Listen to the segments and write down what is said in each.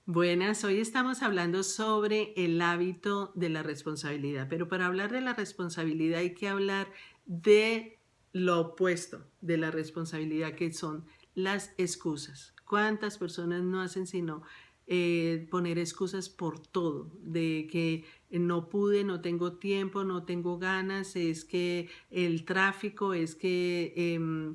Buenas, hoy estamos hablando sobre el hábito de la responsabilidad, pero para hablar de la responsabilidad hay que hablar de lo opuesto de la responsabilidad, que son las excusas. ¿Cuántas personas no hacen sino poner excusas por todo? De que no pude, no tengo tiempo, no tengo ganas, es que el tráfico, es que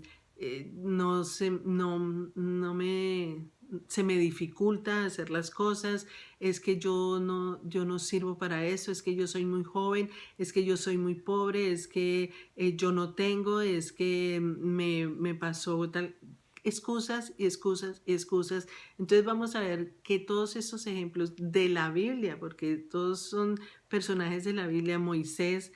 se me dificulta hacer las cosas, es que yo no sirvo para eso, es que yo soy muy joven, es que yo soy muy pobre, es que yo no tengo, es que me pasó tal. Excusas y excusas y excusas. Entonces vamos a ver que todos estos ejemplos de la Biblia, porque todos son personajes de la Biblia. Moisés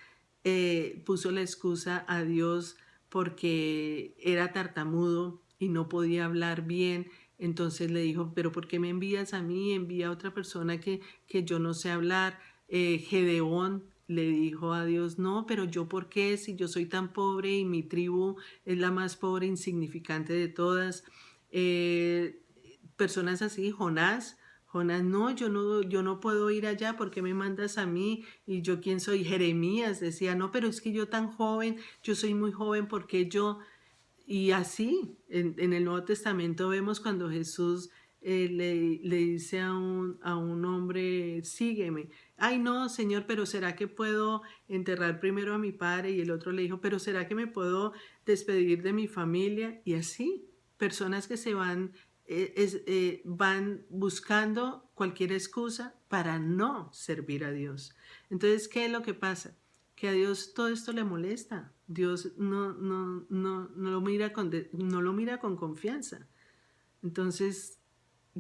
puso la excusa a Dios porque era tartamudo y no podía hablar bien. Entonces le dijo, pero ¿por qué me envías a mí? Envía a otra persona que yo no sé hablar. Gedeón le dijo a Dios, no, pero yo ¿por qué? Si yo soy tan pobre y mi tribu es la más pobre, insignificante de todas. Eh, Personas así, Jonás, no, yo no puedo ir allá, ¿porque me mandas a mí? Y yo, ¿quién soy? Jeremías decía, no, pero es que yo tan joven, yo soy muy joven, ¿porque yo? Y así, en el Nuevo Testamento vemos cuando Jesús le dice a un hombre, sígueme. Ay, no, Señor, pero ¿será que puedo enterrar primero a mi padre? Y el otro le dijo, pero ¿será que me puedo despedir de mi familia? Y así, personas que se van buscando cualquier excusa para no servir a Dios. Entonces, ¿qué es lo que pasa? Que a Dios todo esto le molesta. Dios no lo mira no lo mira con confianza. Entonces,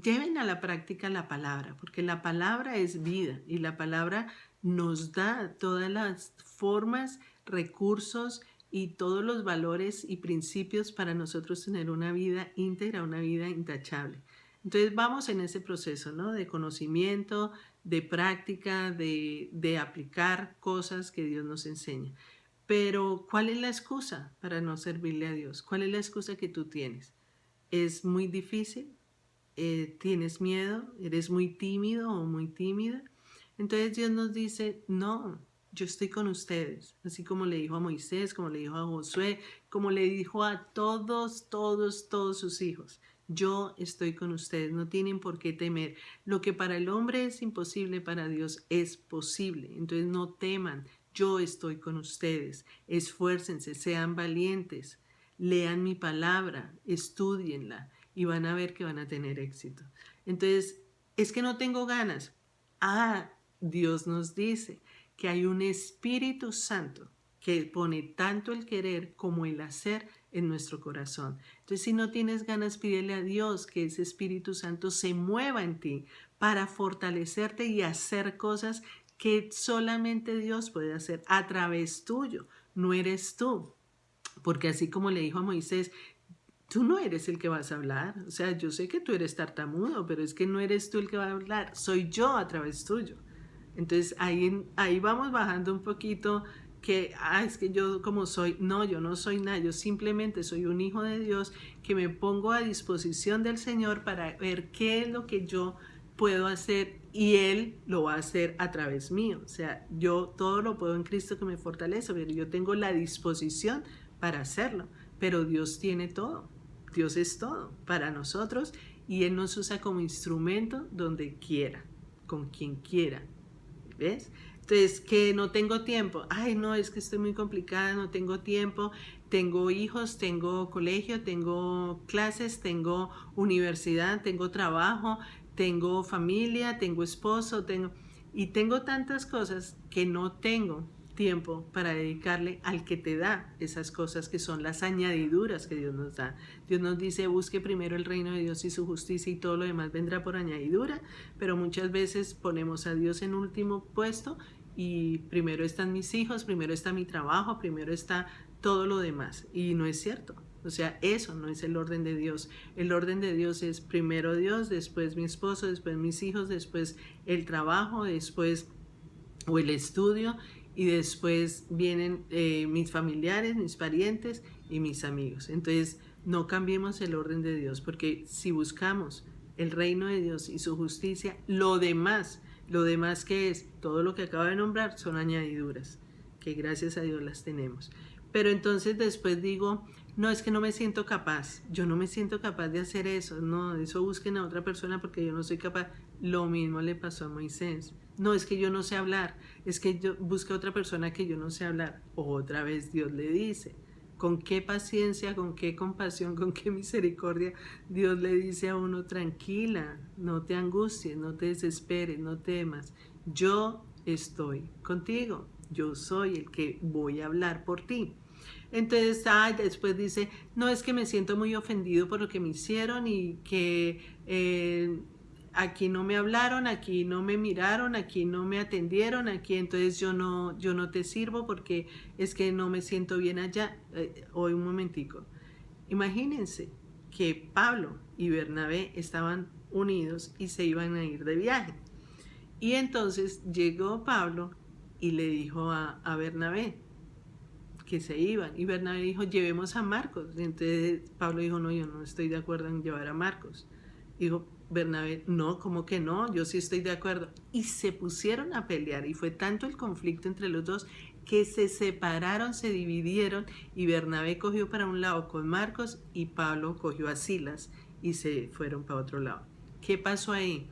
lleven a la práctica la palabra, porque la palabra es vida y la palabra nos da todas las formas, recursos y todos los valores y principios para nosotros tener una vida íntegra, una vida intachable. Entonces vamos en ese proceso, ¿no? De conocimiento, de práctica, de aplicar cosas que Dios nos enseña. Pero, ¿cuál es la excusa para no servirle a Dios? ¿Cuál es la excusa que tú tienes? ¿Es muy difícil? ¿Tienes miedo? ¿Eres muy tímido o muy tímida? Entonces Dios nos dice, no, yo estoy con ustedes, así como le dijo a Moisés, como le dijo a Josué, como le dijo a todos sus hijos. Yo estoy con ustedes, no tienen por qué temer. Lo que para el hombre es imposible, para Dios es posible. Entonces no teman, yo estoy con ustedes. Esfuércense, sean valientes, lean mi palabra, estudienla y van a ver que van a tener éxito. Entonces, es que no tengo ganas. Dios nos dice que hay un Espíritu Santo que pone tanto el querer como el hacer en nuestro corazón. Entonces, si no tienes ganas, pídele a Dios que ese Espíritu Santo se mueva en ti para fortalecerte y hacer cosas que solamente Dios puede hacer a través tuyo. No eres tú. Porque así como le dijo a Moisés, tú no eres el que vas a hablar. O sea, yo sé que tú eres tartamudo, pero es que no eres tú el que va a hablar, soy yo a través tuyo. Entonces ahí vamos bajando un poquito que, es que yo como soy, no, yo no soy nada, yo simplemente soy un hijo de Dios que me pongo a disposición del Señor para ver qué es lo que yo puedo hacer y Él lo va a hacer a través mío. O sea, yo todo lo puedo en Cristo que me fortalece, pero yo tengo la disposición para hacerlo, pero Dios tiene todo. Dios es todo para nosotros y Él nos usa como instrumento donde quiera, con quien quiera. ¿Ves? Entonces, que no tengo tiempo. Ay, no, es que estoy muy complicada, no tengo tiempo. Tengo hijos, tengo colegio, tengo clases, tengo universidad, tengo trabajo, tengo familia, tengo esposo, y tengo tantas cosas que no tengo tiempo para dedicarle al que te da esas cosas que son las añadiduras que Dios nos da. Dios nos dice, busque primero el reino de Dios y su justicia y todo lo demás vendrá por añadidura, pero muchas veces ponemos a Dios en último puesto y primero están mis hijos, primero está mi trabajo, primero está todo lo demás, y no es cierto. O sea, eso no es el orden de Dios. El orden de Dios es primero Dios, después mi esposo, después mis hijos, después el trabajo, después o el estudio, y después vienen mis familiares, mis parientes y mis amigos. Entonces, no cambiemos el orden de Dios, porque si buscamos el reino de Dios y su justicia, lo demás que es todo lo que acabo de nombrar son añadiduras, que gracias a Dios las tenemos. Pero entonces después digo, no, es que no me siento capaz, yo no me siento capaz de hacer eso, no, eso busquen a otra persona porque yo no soy capaz. Lo mismo le pasó a Moisés. No, es que yo no sé hablar, es que yo busque a otra persona que yo no sé hablar. Otra vez Dios le dice, con qué paciencia, con qué compasión, con qué misericordia Dios le dice a uno, tranquila, no te angusties, no te desesperes, no temas, yo estoy contigo, yo soy el que voy a hablar por ti. Entonces, después dice, no, es que me siento muy ofendido por lo que me hicieron y que aquí no me hablaron, aquí no me miraron, aquí no me atendieron, aquí entonces yo no te sirvo porque es que no me siento bien allá. Hoy un momentico. Imagínense que Pablo y Bernabé estaban unidos y se iban a ir de viaje. Y entonces llegó Pablo y le dijo a Bernabé que se iban. Y Bernabé dijo, llevemos a Marcos. Y entonces Pablo dijo, no, yo no estoy de acuerdo en llevar a Marcos. Dijo Bernabé, no, ¿cómo que no? Yo sí estoy de acuerdo. Y se pusieron a pelear y fue tanto el conflicto entre los dos que se separaron, se dividieron y Bernabé cogió para un lado con Marcos y Pablo cogió a Silas y se fueron para otro lado. ¿Qué pasó ahí?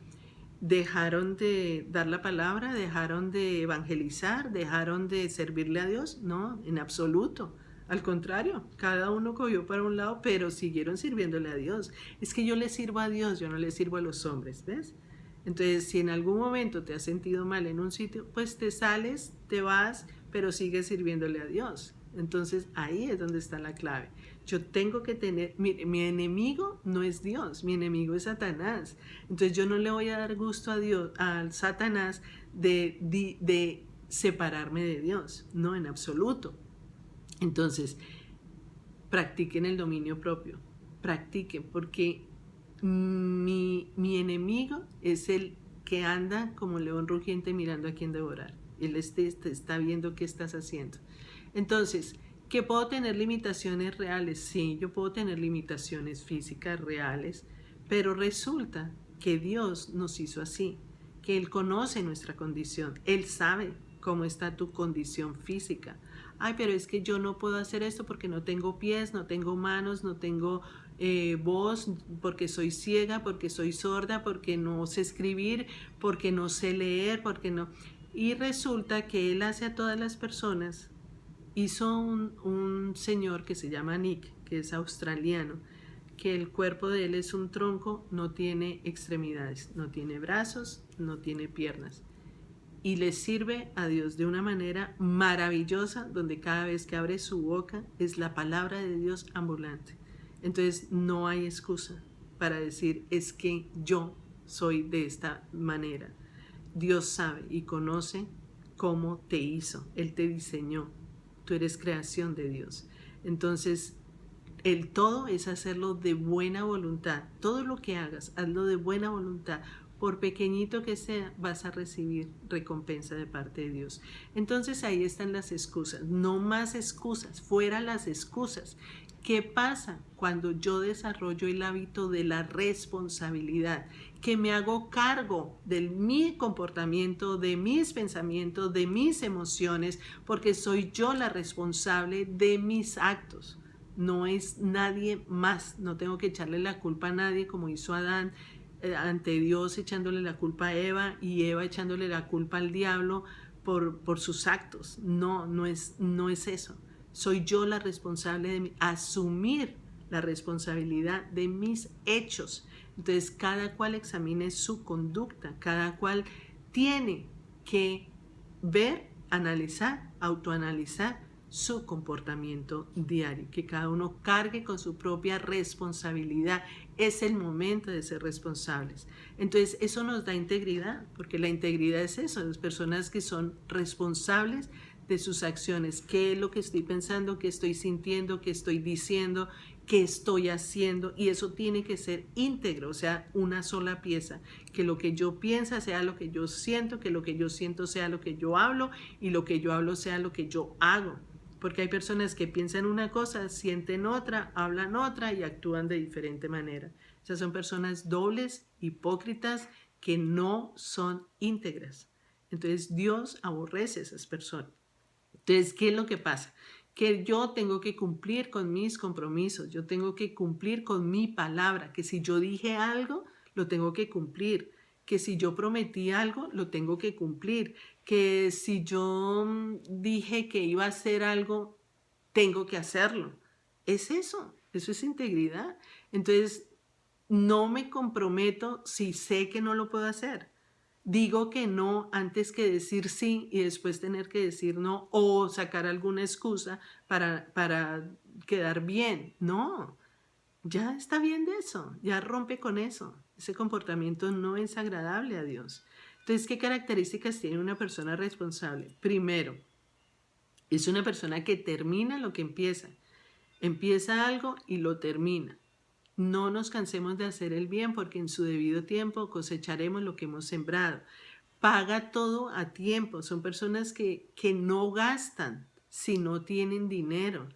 ¿Dejaron de dar la palabra? ¿Dejaron de evangelizar? ¿Dejaron de servirle a Dios? No, en absoluto. Al contrario, cada uno cogió para un lado, pero siguieron sirviéndole a Dios. Es que yo le sirvo a Dios, yo no le sirvo a los hombres, ¿ves? Entonces, si en algún momento te has sentido mal en un sitio, pues te sales, te vas, pero sigues sirviéndole a Dios. Entonces, ahí es donde está la clave. Yo tengo que tener, mi enemigo no es Dios, mi enemigo es Satanás. Entonces, yo no le voy a dar gusto a Dios, al Satanás de separarme de Dios, no, en absoluto. Entonces, practiquen el dominio propio, practiquen, porque mi enemigo es el que anda como león rugiente mirando a quién devorar. Él está viendo qué estás haciendo. Entonces, ¿que puedo tener limitaciones reales? Sí, yo puedo tener limitaciones físicas reales, pero resulta que Dios nos hizo así, que Él conoce nuestra condición, Él sabe cómo está tu condición física. Ay, pero es que yo no puedo hacer esto porque no tengo pies, no tengo manos, no tengo voz, porque soy ciega, porque soy sorda, porque no sé escribir, porque no sé leer, porque no... Y resulta que Él hace a todas las personas. Hizo un señor que se llama Nick, que es australiano, que el cuerpo de él es un tronco, no tiene extremidades, no tiene brazos, no tiene piernas. Y le sirve a Dios de una manera maravillosa, donde cada vez que abre su boca es la palabra de Dios ambulante. Entonces no hay excusa para decir es que yo soy de esta manera. Dios sabe y conoce cómo te hizo, Él te diseñó, tú eres creación de Dios. Entonces el todo es hacerlo de buena voluntad. Todo lo que hagas, hazlo de buena voluntad. Por pequeñito que sea, vas a recibir recompensa de parte de Dios. Entonces ahí están las excusas. No más excusas, fuera las excusas. ¿Qué pasa cuando yo desarrollo el hábito de la responsabilidad? Que me hago cargo de mi comportamiento, de mis pensamientos, de mis emociones, porque soy yo la responsable de mis actos. No es nadie más, no tengo que echarle la culpa a nadie como hizo Adán ante Dios echándole la culpa a Eva y Eva echándole la culpa al diablo por sus actos. No es eso. Soy yo la responsable de asumir la responsabilidad de mis hechos. Entonces cada cual examine su conducta, cada cual tiene que ver, analizar, autoanalizar su comportamiento diario, que cada uno cargue con su propia responsabilidad. Es el momento de ser responsables. Entonces eso nos da integridad, porque la integridad es eso, las personas que son responsables de sus acciones, qué es lo que estoy pensando, qué estoy sintiendo, qué estoy diciendo, qué estoy haciendo, y eso tiene que ser íntegro, o sea, una sola pieza, que lo que yo pienso sea lo que yo siento, que lo que yo siento sea lo que yo hablo y lo que yo hablo sea lo que yo hago. Porque hay personas que piensan una cosa, sienten otra, hablan otra y actúan de diferente manera. Esas son personas dobles, hipócritas, que no son íntegras. Entonces Dios aborrece a esas personas. Entonces, ¿qué es lo que pasa? Que yo tengo que cumplir con mis compromisos, yo tengo que cumplir con mi palabra, que si yo dije algo, lo tengo que cumplir, que si yo prometí algo, lo tengo que cumplir, que si yo dije que iba a hacer algo, tengo que hacerlo. Es eso es integridad. Entonces, no me comprometo si sé que no lo puedo hacer. Digo que no antes que decir sí y después tener que decir no o sacar alguna excusa para quedar bien. No, ya está bien de eso, ya rompe con eso. Ese comportamiento no es agradable a Dios. Entonces, ¿qué características tiene una persona responsable? Primero, es una persona que termina lo que empieza. Empieza algo y lo termina. No nos cansemos de hacer el bien porque en su debido tiempo cosecharemos lo que hemos sembrado. Paga todo a tiempo. Son personas que no gastan si no tienen dinero.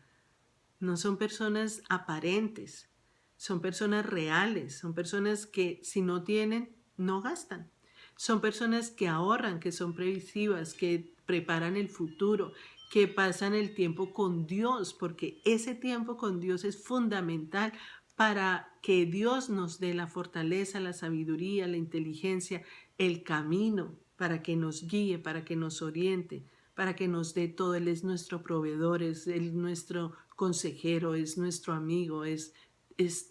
No son personas aparentes. Son personas reales. Son personas que si no tienen, no gastan. Son personas que ahorran, que son previsivas, que preparan el futuro, que pasan el tiempo con Dios, porque ese tiempo con Dios es fundamental para que Dios nos dé la fortaleza, la sabiduría, la inteligencia, el camino, para que nos guíe, para que nos oriente, para que nos dé todo. Él es nuestro proveedor, es nuestro consejero, es nuestro amigo, es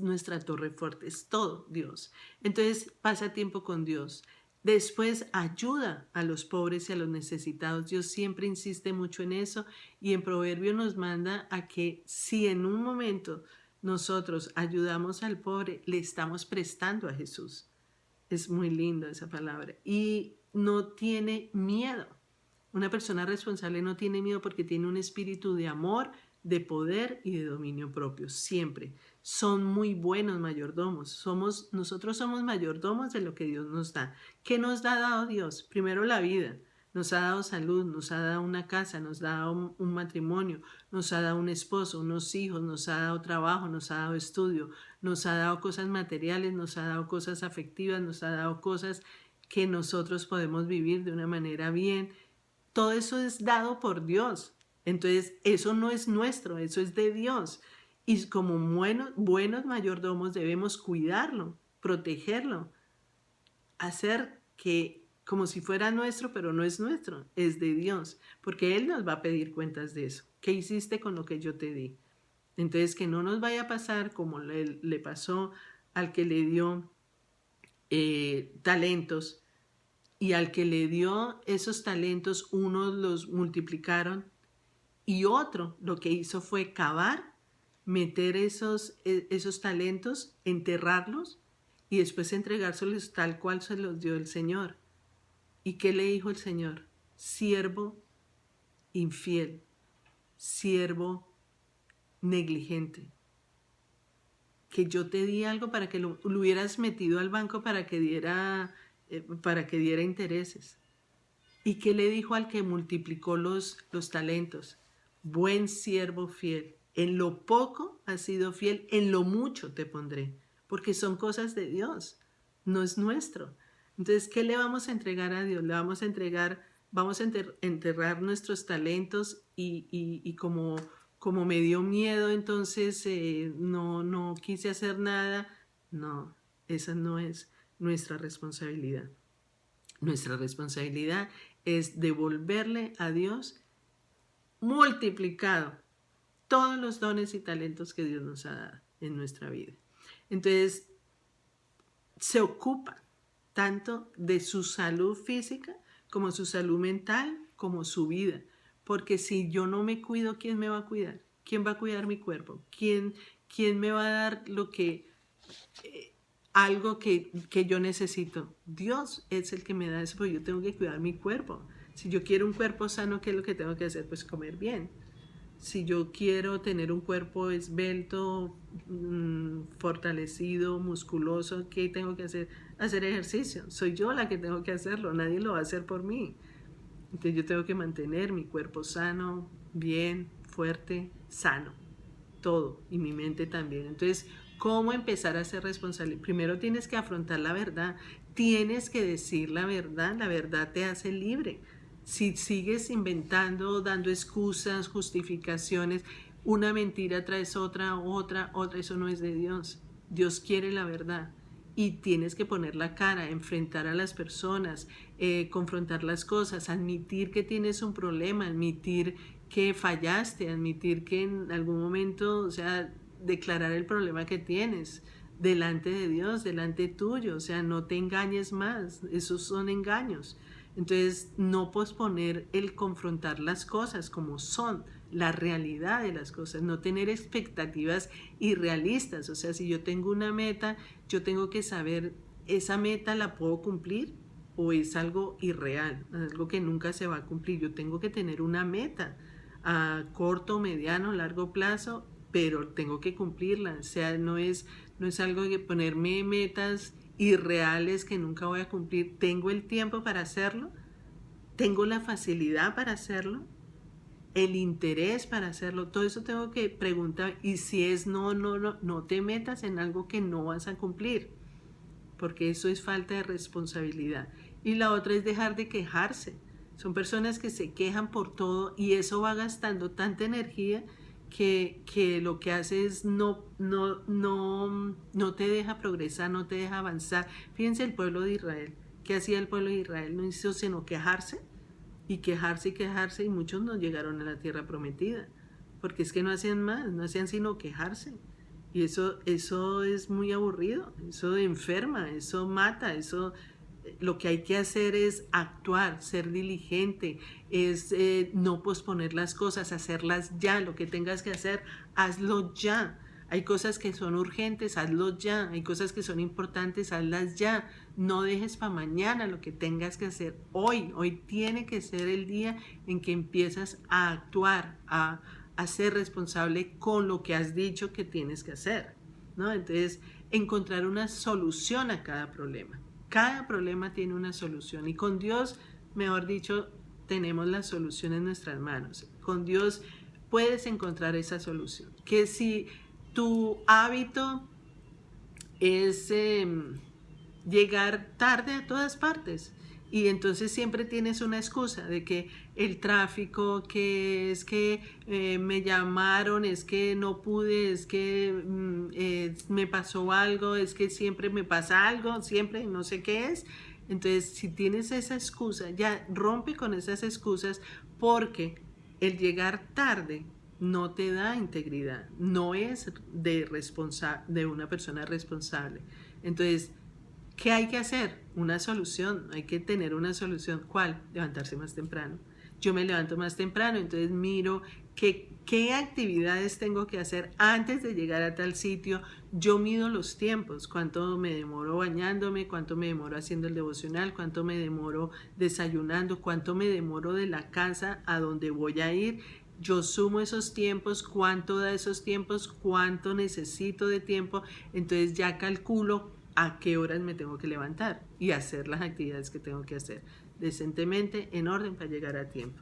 nuestra torre fuerte, es todo Dios. Entonces pasa tiempo con Dios. Después ayuda a los pobres y a los necesitados. Dios siempre insiste mucho en eso y en Proverbio nos manda a que si en un momento nosotros ayudamos al pobre, le estamos prestando a Jesús. Es muy lindo esa palabra. Y no tiene miedo. Una persona responsable no tiene miedo porque tiene un espíritu de amor, de poder y de dominio propio. Siempre. Son muy buenos mayordomos. Nosotros somos mayordomos de lo que Dios nos da. ¿Qué nos ha dado Dios? Primero la vida. Nos ha dado salud, nos ha dado una casa, nos ha dado un matrimonio, nos ha dado un esposo, unos hijos, nos ha dado trabajo, nos ha dado estudio, nos ha dado cosas materiales, nos ha dado cosas afectivas, nos ha dado cosas que nosotros podemos vivir de una manera bien. Todo eso es dado por Dios. Entonces, eso no es nuestro, eso es de Dios. Y como buenos mayordomos debemos cuidarlo, protegerlo, hacer que como si fuera nuestro, pero no es nuestro, es de Dios, porque Él nos va a pedir cuentas de eso. ¿Qué hiciste con lo que yo te di? Entonces, que no nos vaya a pasar como le pasó al que le dio talentos, y al que le dio esos talentos, unos los multiplicaron y otro lo que hizo fue cavar, meter esos talentos, enterrarlos y después entregárselos tal cual se los dio el Señor. ¿Y qué le dijo el Señor? Siervo infiel, siervo negligente. Que yo te di algo para que lo hubieras metido al banco para que diera intereses. ¿Y qué le dijo al que multiplicó los talentos? Buen siervo fiel. En lo poco has sido fiel, en lo mucho te pondré. Porque son cosas de Dios, no es nuestro. Entonces, ¿qué le vamos a entregar a Dios? Le vamos a entregar, enterrar nuestros talentos y como me dio miedo, entonces no quise hacer nada. No, esa no es nuestra responsabilidad. Nuestra responsabilidad es devolverle a Dios multiplicado todos los dones y talentos que Dios nos ha dado en nuestra vida. Entonces, se ocupa tanto de su salud física como su salud mental, como su vida. Porque si yo no me cuido, ¿quién me va a cuidar? ¿Quién va a cuidar mi cuerpo? ¿Quién me va a dar algo que yo necesito? Dios es el que me da eso, porque yo tengo que cuidar mi cuerpo. Si yo quiero un cuerpo sano, ¿qué es lo que tengo que hacer? Pues comer bien. Si yo quiero tener un cuerpo esbelto, fortalecido, musculoso, ¿qué tengo que hacer? Hacer ejercicio. Soy yo la que tengo que hacerlo, nadie lo va a hacer por mí. Entonces yo tengo que mantener mi cuerpo sano, bien, fuerte, sano, todo, y mi mente también. Entonces, ¿Cómo empezar a ser responsable? Primero tienes que afrontar la verdad, tienes que decir la verdad te hace libre. Si sigues inventando, dando excusas, justificaciones, una mentira traes otra, eso no es de Dios. Dios quiere la verdad y tienes que poner la cara, enfrentar a las personas, confrontar las cosas, admitir que tienes un problema, admitir que fallaste, admitir que en algún momento, o sea, declarar el problema que tienes delante de Dios, delante tuyo, o sea, no te engañes más, esos son engaños. Entonces, no posponer el confrontar las cosas como son, la realidad de las cosas, no tener expectativas irrealistas. O sea, si yo tengo una meta, yo tengo que saber, ¿esa meta la puedo cumplir o es algo irreal, algo que nunca se va a cumplir? Yo tengo que tener una meta a corto, mediano, largo plazo, pero tengo que cumplirla. O sea, no es algo de ponerme metas irreales que nunca voy a cumplir. ¿Tengo el tiempo para hacerlo? ¿Tengo la facilidad para hacerlo? ¿El interés para hacerlo? Todo eso tengo que preguntar. Y si es no te metas en algo que no vas a cumplir, porque eso es falta de responsabilidad. Y la otra es dejar de quejarse. Son personas que se quejan por todo y eso va gastando tanta energía que lo que hace es no te deja progresar, no te deja avanzar. Fíjense el pueblo de Israel. ¿Qué hacía el pueblo de Israel? No hizo sino quejarse y quejarse y quejarse, y muchos no llegaron a la tierra prometida, porque es que no hacían más, no hacían sino quejarse. Y eso es muy aburrido, eso enferma, eso mata, eso... Lo que hay que hacer es actuar, ser diligente, es no posponer las cosas, hacerlas ya. Lo que tengas que hacer, hazlo ya. Hay cosas que son urgentes, hazlo ya. Hay cosas que son importantes, hazlas ya. No dejes para mañana lo que tengas que hacer hoy. Hoy tiene que ser el día en que empiezas a actuar, a ser responsable con lo que has dicho que tienes que hacer, ¿no? Entonces, encontrar una solución a cada problema. Cada problema tiene una solución y con Dios, mejor dicho, tenemos la solución en nuestras manos. Con Dios puedes encontrar esa solución. Que si tu hábito es llegar tarde a todas partes y entonces siempre tienes una excusa de que el tráfico, que es que me llamaron, es que no pude, es que me pasó algo, es que siempre me pasa algo, siempre no sé qué es. Entonces, si tienes esa excusa, ya rompe con esas excusas, porque el llegar tarde no te da integridad, no es de una persona responsable. Entonces, ¿qué hay que hacer? Una solución, hay que tener una solución. ¿Cuál? Levantarse más temprano. Yo me levanto más temprano, entonces miro qué actividades tengo que hacer antes de llegar a tal sitio. Yo mido los tiempos, cuánto me demoro bañándome, cuánto me demoro haciendo el devocional, cuánto me demoro desayunando, cuánto me demoro de la casa a donde voy a ir. Yo sumo esos tiempos, cuánto da esos tiempos, cuánto necesito de tiempo, entonces ya calculo a qué horas me tengo que levantar y hacer las actividades que tengo que hacer decentemente, en orden, para llegar a tiempo.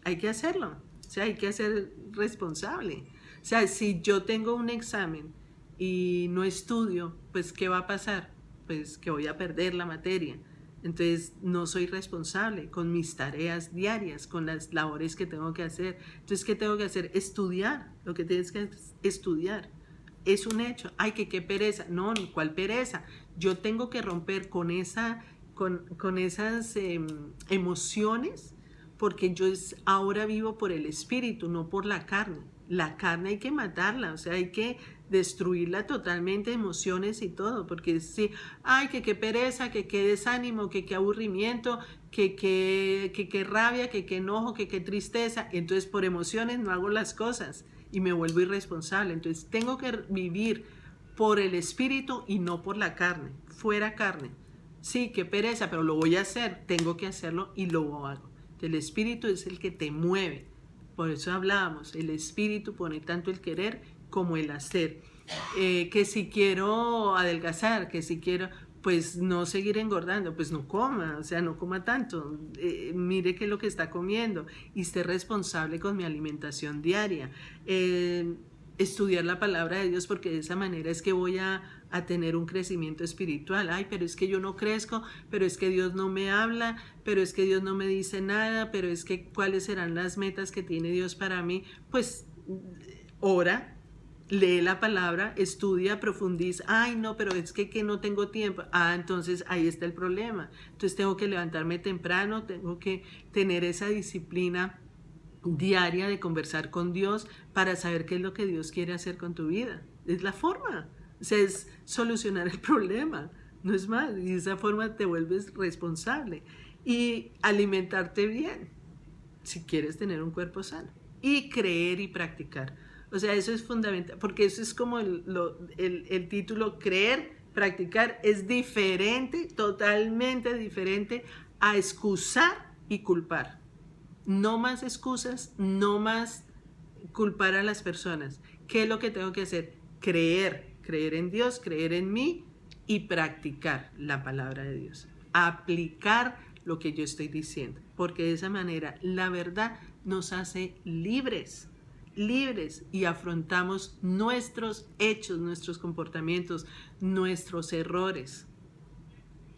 Hay que hacerlo, o sea, hay que ser responsable. O sea, si yo tengo un examen y no estudio, pues ¿qué va a pasar? Pues que voy a perder la materia. Entonces no soy responsable con mis tareas diarias, con las labores que tengo que hacer. Entonces, ¿qué tengo que hacer? Estudiar, lo que tienes que estudiar. Es un hecho. Ay, que qué pereza. No, ¿cuál pereza? Yo tengo que romper con esas emociones, porque yo ahora vivo por el espíritu, no por la carne. La carne hay que matarla, o sea, hay que destruirla totalmente, emociones y todo, porque sí, ay, que qué pereza, que qué desánimo, que qué aburrimiento, que qué rabia, que qué enojo, que qué tristeza. Entonces, por emociones no hago las cosas y me vuelvo irresponsable. Entonces tengo que vivir por el espíritu y no por la carne. Fuera carne. Sí, qué pereza, pero lo voy a hacer. Tengo que hacerlo y lo hago. El espíritu es el que te mueve. Por eso hablábamos, el espíritu pone tanto el querer como el hacer. Que si quiero adelgazar, que si quiero, pues no seguir engordando, pues no coma, o sea, no coma tanto. Mire qué es lo que está comiendo y esté responsable con mi alimentación diaria. estudiar la palabra de Dios, porque de esa manera es que voy a tener un crecimiento espiritual. Ay, pero es que yo no crezco, pero es que Dios no me habla, pero es que Dios no me dice nada, pero es que cuáles serán las metas que tiene Dios para mí. Pues ora, lee la palabra, estudia, profundiza. Ay, no, pero es que no tengo tiempo. Ah, entonces ahí está el problema. Entonces tengo que levantarme temprano, tengo que tener esa disciplina diaria de conversar con Dios para saber qué es lo que Dios quiere hacer con tu vida. Es la forma, o sea, es solucionar el problema, no es más, y de esa forma te vuelves responsable. Y alimentarte bien, si quieres tener un cuerpo sano. Y creer y practicar. O sea, eso es fundamental, porque eso es como el título, creer, practicar, es diferente, totalmente diferente a excusar y culpar. No más excusas, no más culpar a las personas. ¿Qué es lo que tengo que hacer? Creer en Dios, creer en mí y practicar la palabra de Dios. Aplicar lo que yo estoy diciendo, porque de esa manera la verdad nos hace libres, libres, y afrontamos nuestros hechos, nuestros comportamientos, nuestros errores.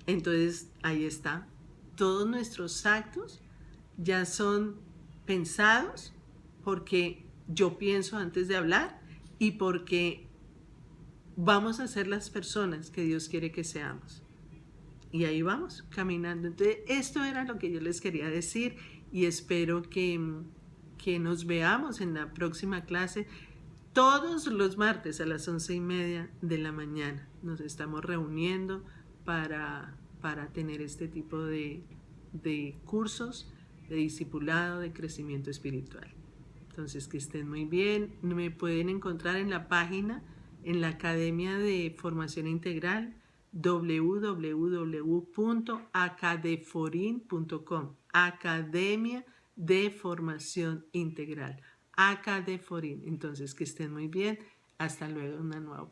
Entonces, ahí está. Todos nuestros actos ya son pensados porque yo pienso antes de hablar y porque vamos a ser las personas que Dios quiere que seamos. Y ahí vamos, caminando. Entonces, esto era lo que yo les quería decir y espero que nos veamos en la próxima clase. Todos los martes a las 11:30 de la mañana nos estamos reuniendo para tener este tipo de cursos de discipulado, de crecimiento espiritual. Entonces, que estén muy bien. Me pueden encontrar en la página, en la Academia de Formación Integral, www.acadeforin.com. Academia de Formación Integral. Acadeforin. Entonces, que estén muy bien. Hasta luego, una nueva